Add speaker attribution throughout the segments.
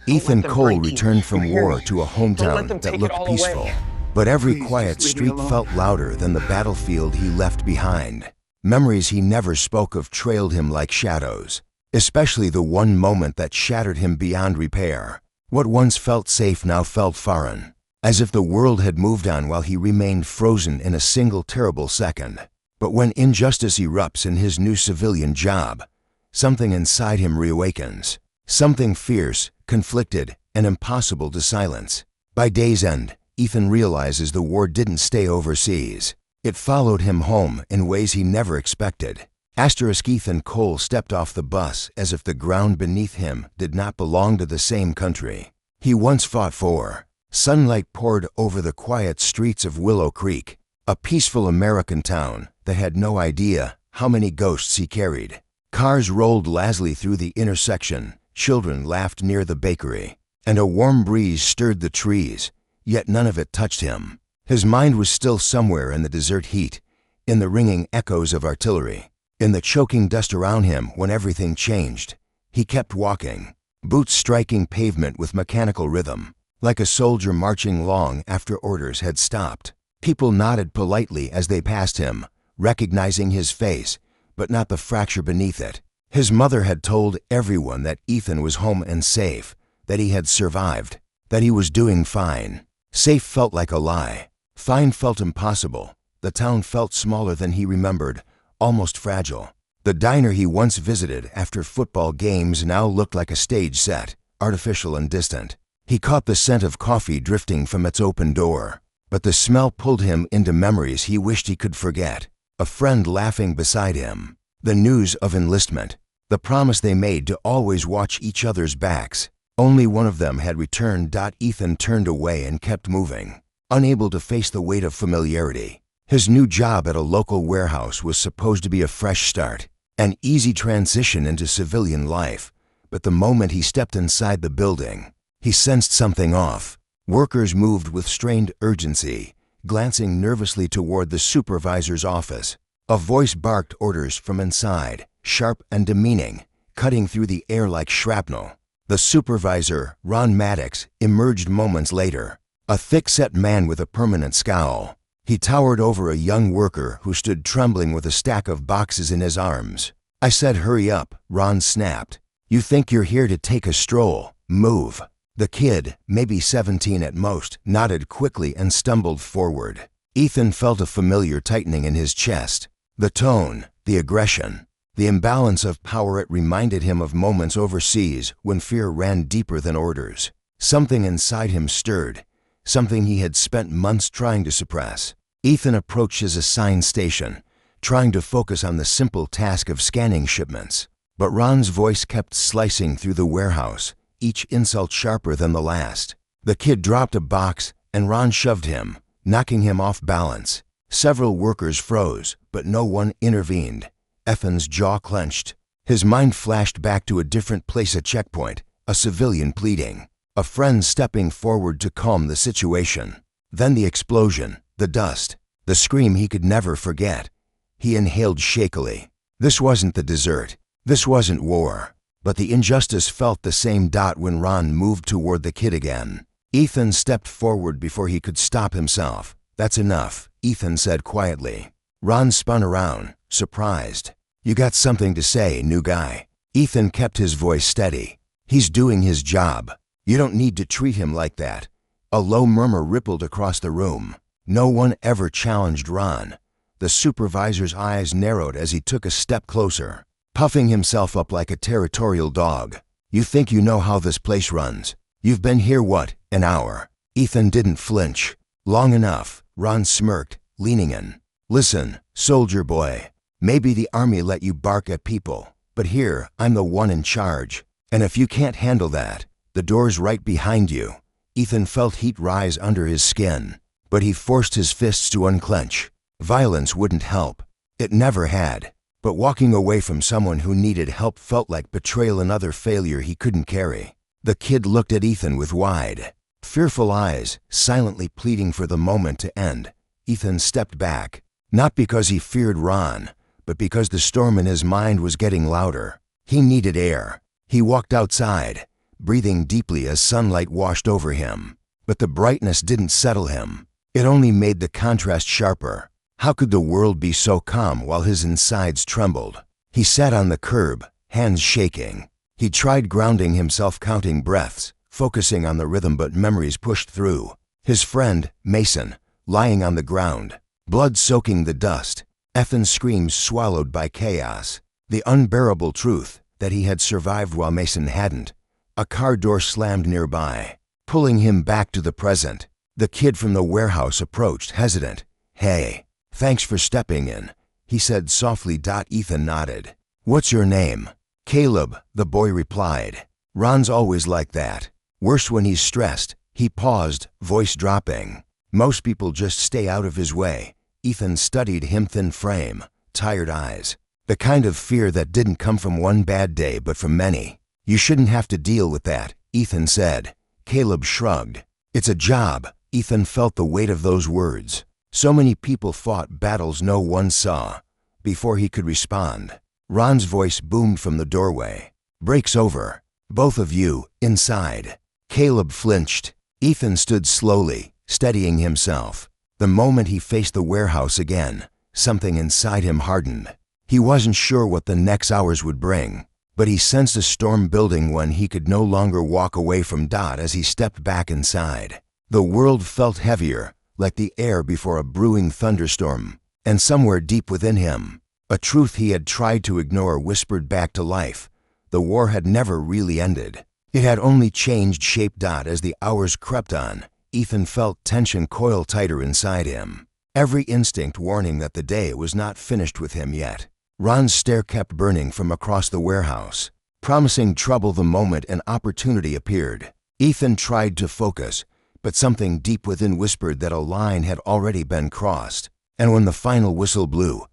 Speaker 1: Ethan Cole returned from war to a hometown that looked peaceful, but every quiet street felt louder than the battlefield he left behind. Memories he never spoke of trailed him like shadows, especially the one moment that shattered him beyond repair. What once felt safe now felt foreign, as if the world had moved on while he remained frozen in a single terrible second. But when injustice erupts in his new civilian job, something inside him reawakens. Something fierce, conflicted, and impossible to silence. By day's end, Ethan realizes the war didn't stay overseas. It followed him home in ways he never expected. Ethan Cole stepped off the bus as if the ground beneath him did not belong to the same country he once fought for. Sunlight poured over the quiet streets of Willow Creek, a peaceful American town that had no idea how many ghosts he carried. Cars rolled lazily through the intersection, children laughed near the bakery, and a warm breeze stirred the trees, yet none of it touched him. His mind was still somewhere in the desert heat, in the ringing echoes of artillery, in the choking dust around him when everything changed. He kept walking, boots striking pavement with mechanical rhythm, like a soldier marching long after orders had stopped. People nodded politely as they passed him, recognizing his face, but not the fracture beneath it. His mother had told everyone that Ethan was home and safe, that he had survived, that he was doing fine. Safe felt like a lie. Fine felt impossible. The town felt smaller than he remembered, almost fragile. The diner he once visited after football games now looked like a stage set, artificial and distant. He caught the scent of coffee drifting from its open door, but the smell pulled him into memories he wished he could forget. A friend laughing beside him, the news of enlistment, the promise they made to always watch each other's backs. Only one of them had returned. Ethan turned away and kept moving, unable to face the weight of familiarity. His new job at a local warehouse was supposed to be a fresh start, an easy transition into civilian life, but the moment he stepped inside the building, he sensed something off. Workers moved with strained urgency, glancing nervously toward the supervisor's office. A voice barked orders from inside, sharp and demeaning, cutting through the air like shrapnel. The supervisor, Ron Maddox, emerged moments later, a thick-set man with a permanent scowl. He towered over a young worker who stood trembling with a stack of boxes in his arms. "I said hurry up," Ron snapped. "You think you're here to take a stroll? Move." The kid, maybe 17 at most, nodded quickly and stumbled forward. Ethan felt a familiar tightening in his chest. The tone, the aggression, the imbalance of power. It reminded him of moments overseas when fear ran deeper than orders. Something inside him stirred, something he had spent months trying to suppress. Ethan approached his assigned station, trying to focus on the simple task of scanning shipments. But Ron's voice kept slicing through the warehouse, each insult sharper than the last. The kid dropped a box, and Ron shoved him, knocking him off balance. Several workers froze, but no one intervened. Ethan's jaw clenched. His mind flashed back to a different place, a checkpoint, a civilian pleading, a friend stepping forward to calm the situation. Then the explosion, the dust, the scream he could never forget. He inhaled shakily. This wasn't the desert. This wasn't war. But the injustice felt the same. When Ron moved toward the kid again, Ethan stepped forward before he could stop himself. "That's enough," Ethan said quietly. Ron spun around, surprised. "You got something to say, new guy?" Ethan kept his voice steady. "He's doing his job. You don't need to treat him like that." A low murmur rippled across the room. No one ever challenged Ron. The supervisor's eyes narrowed as he took a step closer, puffing himself up like a territorial dog. "You think you know how this place runs? You've been here, what, an hour?" Ethan didn't flinch. "Long enough," Ron smirked, leaning in. "Listen, soldier boy, maybe the army let you bark at people, but here I'm the one in charge. And if you can't handle that, the door's right behind you." Ethan felt heat rise under his skin, but he forced his fists to unclench. Violence wouldn't help. It never had. But walking away from someone who needed help felt like betrayal, another failure he couldn't carry. The kid looked at Ethan with wide, fearful eyes, silently pleading for the moment to end. Ethan stepped back, not because he feared Ron, but because the storm in his mind was getting louder. He needed air. He walked outside, breathing deeply as sunlight washed over him. But the brightness didn't settle him. It only made the contrast sharper. How could the world be so calm while his insides trembled? He sat on the curb, hands shaking. He tried grounding himself, counting breaths, focusing on the rhythm, but memories pushed through. His friend, Mason, lying on the ground, blood soaking the dust. Ethan's screams swallowed by chaos. The unbearable truth that he had survived while Mason hadn't. A car door slammed nearby, pulling him back to the present. The kid from the warehouse approached, hesitant. "Hey, thanks for stepping in," he said softly. Ethan nodded. "What's your name?" "Caleb," the boy replied. "Ron's always like that. Worse when he's stressed." He paused, voice dropping. "Most people just stay out of his way." Ethan studied him, thin frame, tired eyes. The kind of fear that didn't come from one bad day but from many. "You shouldn't have to deal with that," Ethan said. Caleb shrugged. "It's a job." Ethan felt the weight of those words. So many people fought battles no one saw. Before he could respond, Ron's voice boomed from the doorway. "Break's over. Both of you, inside." Caleb flinched. Ethan stood slowly, steadying himself. The moment he faced the warehouse again, something inside him hardened. He wasn't sure what the next hours would bring, but he sensed a storm building when he could no longer walk away from as he stepped back inside. The world felt heavier, like the air before a brewing thunderstorm, and somewhere deep within him, a truth he had tried to ignore whispered back to life. The war had never really ended. It had only changed shape. As the hours crept on, Ethan felt tension coil tighter inside him, every instinct warning that the day was not finished with him yet. Ron's stare kept burning from across the warehouse, promising trouble the moment an opportunity appeared. Ethan tried to focus, but something deep within whispered that a line had already been crossed. And when the final whistle blew,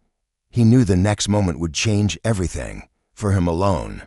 Speaker 1: he knew the next moment would change everything, for him alone.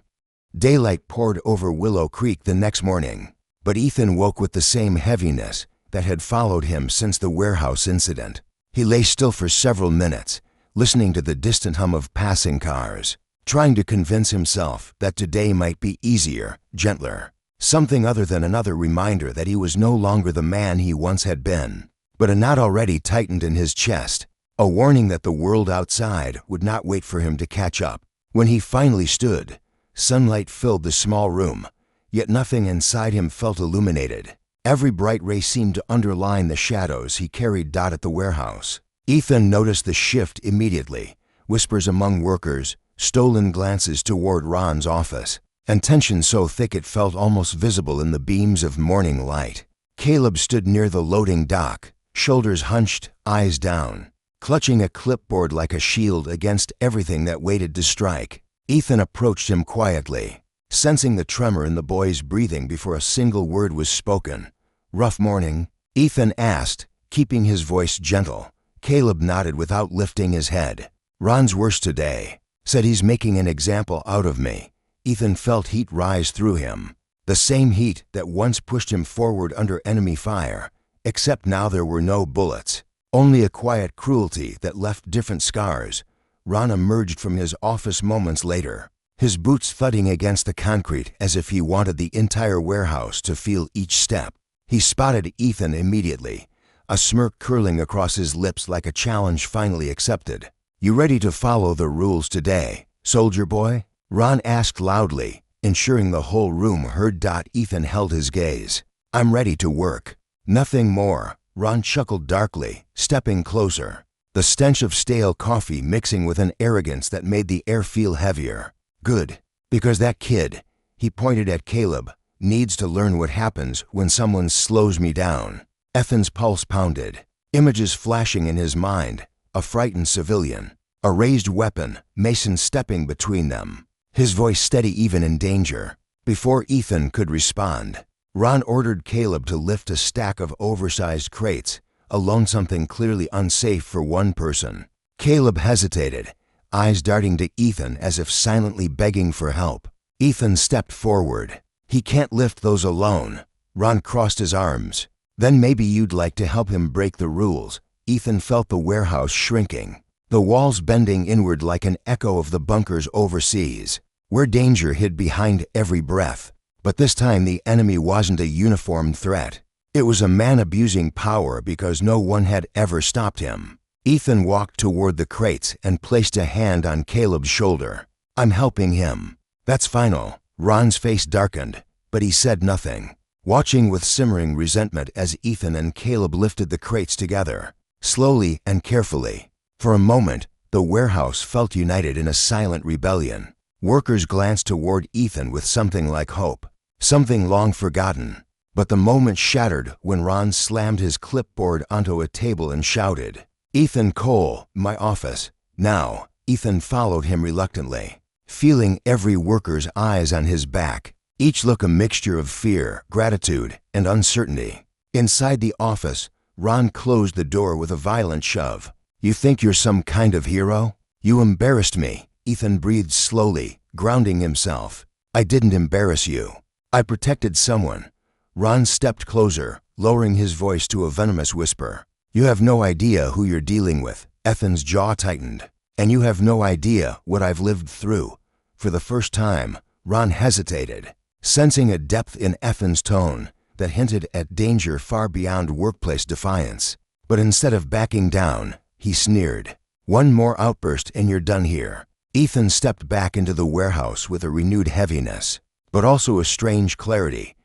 Speaker 1: Daylight poured over Willow Creek the next morning, but Ethan woke with the same heaviness that had followed him since the warehouse incident. He lay still for several minutes, listening to the distant hum of passing cars, trying to convince himself that today might be easier, gentler, something other than another reminder that he was no longer the man he once had been. But a knot already tightened in his chest, a warning that the world outside would not wait for him to catch up. When he finally stood, sunlight filled the small room, yet nothing inside him felt illuminated. Every bright ray seemed to underline the shadows he carried. At the warehouse, Ethan noticed the shift immediately. Whispers among workers, stolen glances toward Ron's office, and tension so thick it felt almost visible in the beams of morning light. Caleb stood near the loading dock, shoulders hunched, eyes down, clutching a clipboard like a shield against everything that waited to strike. Ethan approached him quietly, sensing the tremor in the boy's breathing before a single word was spoken. "Rough morning?" Ethan asked, keeping his voice gentle. Caleb nodded without lifting his head. "Ron's worse today. Said he's making an example out of me." Ethan felt heat rise through him, the same heat that once pushed him forward under enemy fire, except now there were no bullets, only a quiet cruelty that left different scars. Ron emerged from his office moments later, his boots thudding against the concrete as if he wanted the entire warehouse to feel each step. He spotted Ethan immediately, a smirk curling across his lips like a challenge finally accepted. "You ready to follow the rules today, soldier boy?" Ron asked loudly, ensuring the whole room heard. Ethan held his gaze. "I'm ready to work. Nothing more." Ron chuckled darkly, stepping closer, the stench of stale coffee mixing with an arrogance that made the air feel heavier. "Good, because that kid," he pointed at Caleb, "needs to learn what happens when someone slows me down." Ethan's pulse pounded, images flashing in his mind, a frightened civilian, a raised weapon, Mason stepping between them, his voice steady even in danger. Before Ethan could respond, Ron ordered Caleb to lift a stack of oversized crates, alone, something clearly unsafe for one person. Caleb hesitated, eyes darting to Ethan as if silently begging for help. Ethan stepped forward. "He can't lift those alone." Ron crossed his arms. "Then maybe you'd like to help him break the rules." Ethan felt the warehouse shrinking, the walls bending inward like an echo of the bunkers overseas, where danger hid behind every breath. But this time the enemy wasn't a uniformed threat. It was a man abusing power because no one had ever stopped him. Ethan walked toward the crates and placed a hand on Caleb's shoulder. "I'm helping him." "That's final." Ron's face darkened, but he said nothing, watching with simmering resentment as Ethan and Caleb lifted the crates together, slowly and carefully. For a moment, the warehouse felt united in a silent rebellion. Workers glanced toward Ethan with something like hope, something long forgotten. But the moment shattered when Ron slammed his clipboard onto a table and shouted, "Ethan Cole, my office, now." Ethan followed him reluctantly, feeling every worker's eyes on his back, each look a mixture of fear, gratitude, and uncertainty. Inside the office, Ron closed the door with a violent shove. "You think you're some kind of hero? You embarrassed me," Ethan breathed slowly, grounding himself. "I didn't embarrass you. I protected someone." Ron stepped closer, lowering his voice to a venomous whisper. "You have no idea who you're dealing with." Ethan's jaw tightened. "And you have no idea what I've lived through." For the first time, Ron hesitated, sensing a depth in Ethan's tone that hinted at danger far beyond workplace defiance. But instead of backing down, he sneered. "One more outburst and you're done here." Ethan stepped back into the warehouse with a renewed heaviness, but also a strange clarity.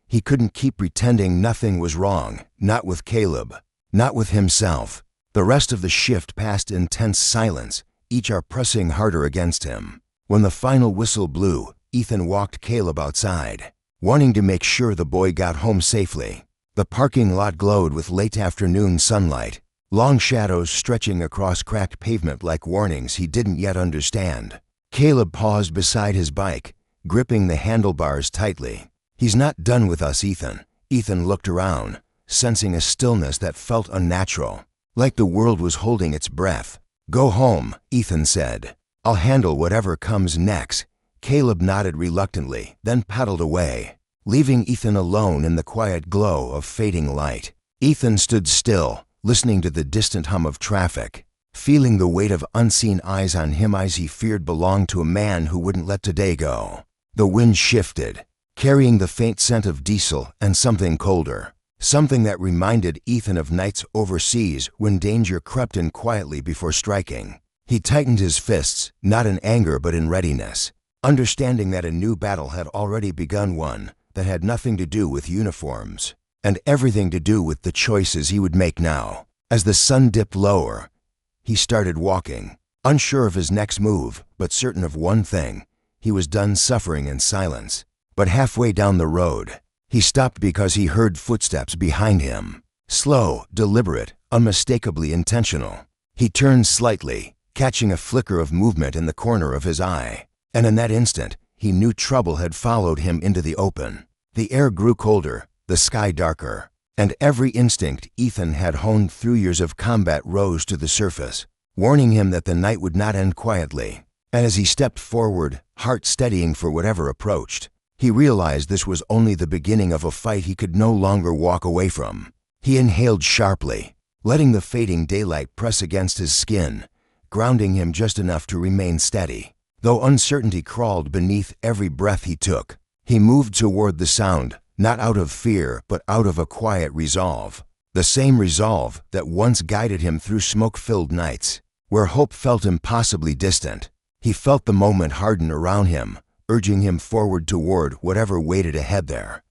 Speaker 1: He couldn't keep pretending nothing was wrong, not with Caleb, not with himself. The rest of the shift passed in tense silence, each arm pressing harder against him. When the final whistle blew, Ethan walked Caleb outside, wanting to make sure the boy got home safely. The parking lot glowed with late afternoon sunlight, long shadows stretching across cracked pavement like warnings he didn't yet understand. Caleb paused beside his bike, gripping the handlebars tightly. "He's not done with us, Ethan." Ethan looked around, sensing a stillness that felt unnatural, like the world was holding its breath. "Go home," Ethan said. "I'll handle whatever comes next." Caleb nodded reluctantly, then paddled away, leaving Ethan alone in the quiet glow of fading light. Ethan stood still, listening to the distant hum of traffic, feeling the weight of unseen eyes on him, eyes he feared belonged to a man who wouldn't let today go. The wind shifted, carrying the faint scent of diesel and something colder, something that reminded Ethan of nights overseas when danger crept in quietly before striking. He tightened his fists, not in anger but in readiness, understanding that a new battle had already begun, one that had nothing to do with uniforms, and everything to do with the choices he would make now. As the sun dipped lower, he started walking, unsure of his next move, but certain of one thing: he was done suffering in silence. But halfway down the road, he stopped because he heard footsteps behind him. Slow, deliberate, unmistakably intentional. He turned slightly, catching a flicker of movement in the corner of his eye. And in that instant, he knew trouble had followed him into the open. The air grew colder, the sky darker, and every instinct Ethan had honed through years of combat rose to the surface, warning him that the night would not end quietly. And as he stepped forward, heart steadying for whatever approached, he realized this was only the beginning of a fight he could no longer walk away from. He inhaled sharply, letting the fading daylight press against his skin, grounding him just enough to remain steady. Though uncertainty crawled beneath every breath he took, he moved toward the sound, not out of fear but out of a quiet resolve. The same resolve that once guided him through smoke-filled nights, where hope felt impossibly distant. He felt the moment harden around him, urging him forward toward whatever waited ahead there.